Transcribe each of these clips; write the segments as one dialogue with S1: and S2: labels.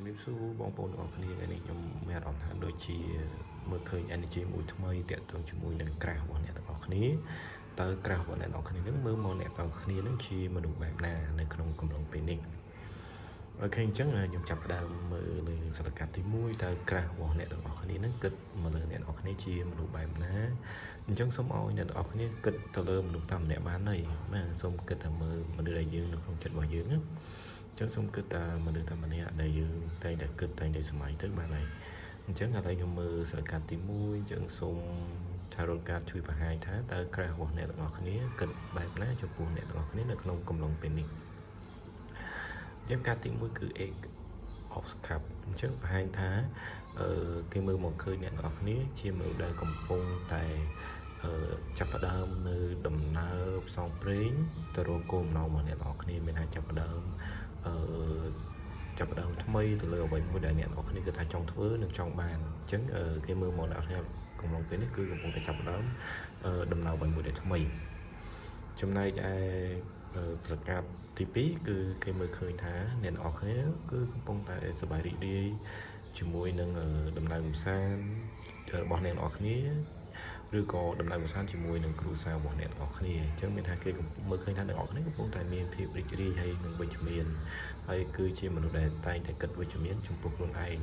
S1: ជំរាបសួរបងប្អូនទាំងអស់គ្នាថ្ងៃនេះខ្ញុំមានអារម្មណ៍ថាដូចជាមើលឃើញ energy មួយថ្មីតាក់ទងជាមួយនឹងក្រាស់របស់អ្នកទាំងអស់គ្នាតើក្រាស់របស់អ្នកទាំងអស់គ្នានឹងមើលមកអ្នកទាំងអស់គ្នានឹងជាមនុស្សបែបណានៅក្នុងកំឡុងពេលនេះអូខេអញ្ចឹងខ្ញុំចាប់ផ្ដើមមើលលើសរកាត់ទី1តើក្រាស់របស់អ្នកទាំងអស់គ្នានឹងគិតមកលើអ្នកទាំងអស់គ្នាជាមនុស្សបែបណាអញ្ចឹងសូមឲ្យអ្នកទាំងអស់គ្នាគិតទៅលើមនុស្សតាមម្នាក់បានហើយបាទសូមគិតថាមើលមនុស្សដែលយើងនៅក្នុងចិត្តរបស់យើងណាចឹងសូមគិតតែមនុស្សតែម្នាក់ដែលយើងតែងតែគិតតែងតែសម័យទៅបានហើយអញ្ចឹងឥឡូវខ្ញុំមើលសរកាត់ទី1អញ្ចឹងសូមថារកាត់ជួយបង្ហាញថាតើក្រាស់របស់អ្នកទាំងអស់គ្នាគិតបែបណាចំពោះអ្នកទាំងអស់គ្នានៅក្នុងកំឡុងពេលនេះអញ្ចឹងកាត់ទី1គឺ egg of cup អញ្ចឹងបង្ហាញថាគេមើលមកឃើញអ្នកទាំងអស់គ្នាជាមនុស្សដែលកំពុងតែចាប់ផ្ដើមនៅដំណើរផ្សងព្រេងទៅរកគោលបំណងរបស់អ្នកទាំងអស់គ្នាមានថាចាប់ផ្ដើមចាប់ផ្ដើមថ្មីទៅលើអ្វីមួយដែលអ្នកនរគ្នាគឺថាចង់ធ្វើនិងចង់បានអញ្ចឹងគេមើលមកអ្នកនរកំឡុងពេលនេះគឺកំពុងតែចាប់ផ្ដើមដំណើរអ្វីមួយដែលថ្មីចំណែកឯស្រកាត់ទី2គឺគេមើលឃើញថាអ្នកនរគ្នាគឺកំពុងតែសប្បាយរីករាយជាមួយនឹងដំណើរកម្សាន្តរបស់អ្នកនរគ្នាឬក៏ដំណើរកម្សាន្តជាមួយនឹងគ្រួសាររបស់អ្នកទាំងអស់គ្នាអញ្ចឹងមានថាគេមើលឃើញថាអ្នកទាំងអស់គ្នាកំពុងតែមានភាពរីករាយហើយនឹងវិជ្ជមានហើយគឺជាមនុស្សដែលតែងតែគិតវិជ្ជមានចំពោះខ្លួនឯង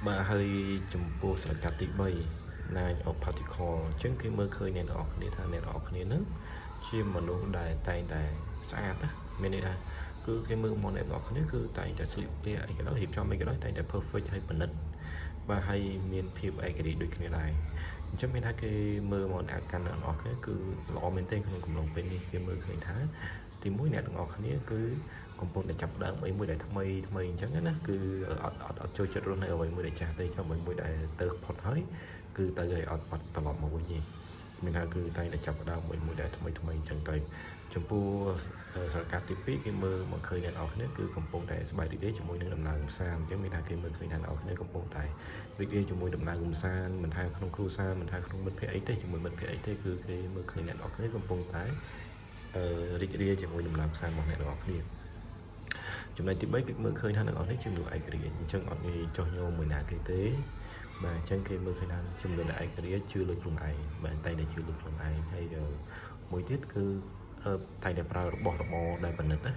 S1: បាទហើយចំពោះស្រកាត់ទី3 nine of particle អញ្ចឹងគេមើលឃើញអ្នកទាំងអស់គ្នាថាអ្នកទាំងអស់គ្នានឹងជាមនុស្សដែលតែងតែស្អាតណាមានន័យថាគឺគេមើលមកអ្នកទាំងអស់គ្នាគឺតែងតែស្លៀកពាក់អីក៏ដោយរៀបចំអីក៏ដោយតែងតែ perfect ហើយប៉និតបាទហើយមានភាពឯករាជ្យដូចគ្នាដែរអញ្ចឹងមានថាគេមើលមកអ្នកកាន់អ្នកទាំងអស់គ្នាគឺល្អមែនទែនក្នុងកំឡុងពេលនេះគេមើលឃើញថាទី1អ្នកទាំងអស់គ្នាគឺកំពុងតែចាប់ផ្ដើមអីមួយដែលថ្មីអញ្ចឹងណាគឺអត់ចូលចិត្តរស់នៅអ្វីមួយដែលចាស់ទេចាំអ្វីមួយដែលទៅផុតហើយគឺទៅឲ្យអត់ត្រឡប់មកវិញទេមានថាគឺតែតែចាប់ផ្ដើមអ្វីមួយដែលថ្មីអញ្ចឹងទៅចំពោះសារកាត់ទី2គេមើលមកឃើញអ្នកនរគ្នាគឺកំពុងតែសប្បាយរីករាយជាមួយនឹងដំណើរកម្សាន្តអញ្ចឹងមានថាគេមើលឃើញថាអ្នកនរគ្នាកំពុងតែរីករាយជាមួយដំណើរកម្សាន្តមិនថាក្នុងគ្រួសារមិនថាក្នុងមិត្តភក្តិអីទេជាមួយមិត្តភក្តិអីទេគឺគេមើលឃើញអ្នកនរគ្នាកំពុងតែរីករាយជាមួយដំណើរកម្សាន្តរបស់អ្នកនរគ្នាចំណុចទី3គឺមើលឃើញថាអ្នកនរគ្នាជាមនុស្សឯករាជ្យអញ្ចឹងអត់ងាយចោះញោមមួយណាគេទេបាទអញ្ចឹងគេមើលឃើញថាជំនឿនៃឯករាជ្យជឿលើខ្លួនឯងបាទតែតែជឿលើខ្លួនឯងហើយមួយទៀតគឺតែតែប្រើរបស់របរដែលប៉និតណា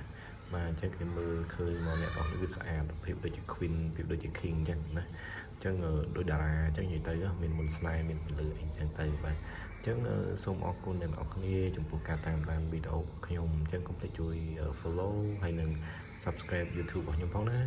S1: បាទអញ្ចឹងគេមើលឃើញមកអ្នកនរគឺស្អាតភាពដូចជា queen ភាពដូចជា king អញ្ចឹងណាអញ្ចឹងដោយតារាអញ្ចឹងនិយាយទៅមានមុនស្នេហ៍មានពលឺអីអញ្ចឹងទៅបាទអញ្ចឹងសូមអរគុណអ្នកនរគ្នាចំពោះការតាមដានវីដេអូខ្ញុំអញ្ចឹងកុំភ្លេចជួយ follow ហើយនិង subscribe YouTube របស់ខ្ញុំផងណា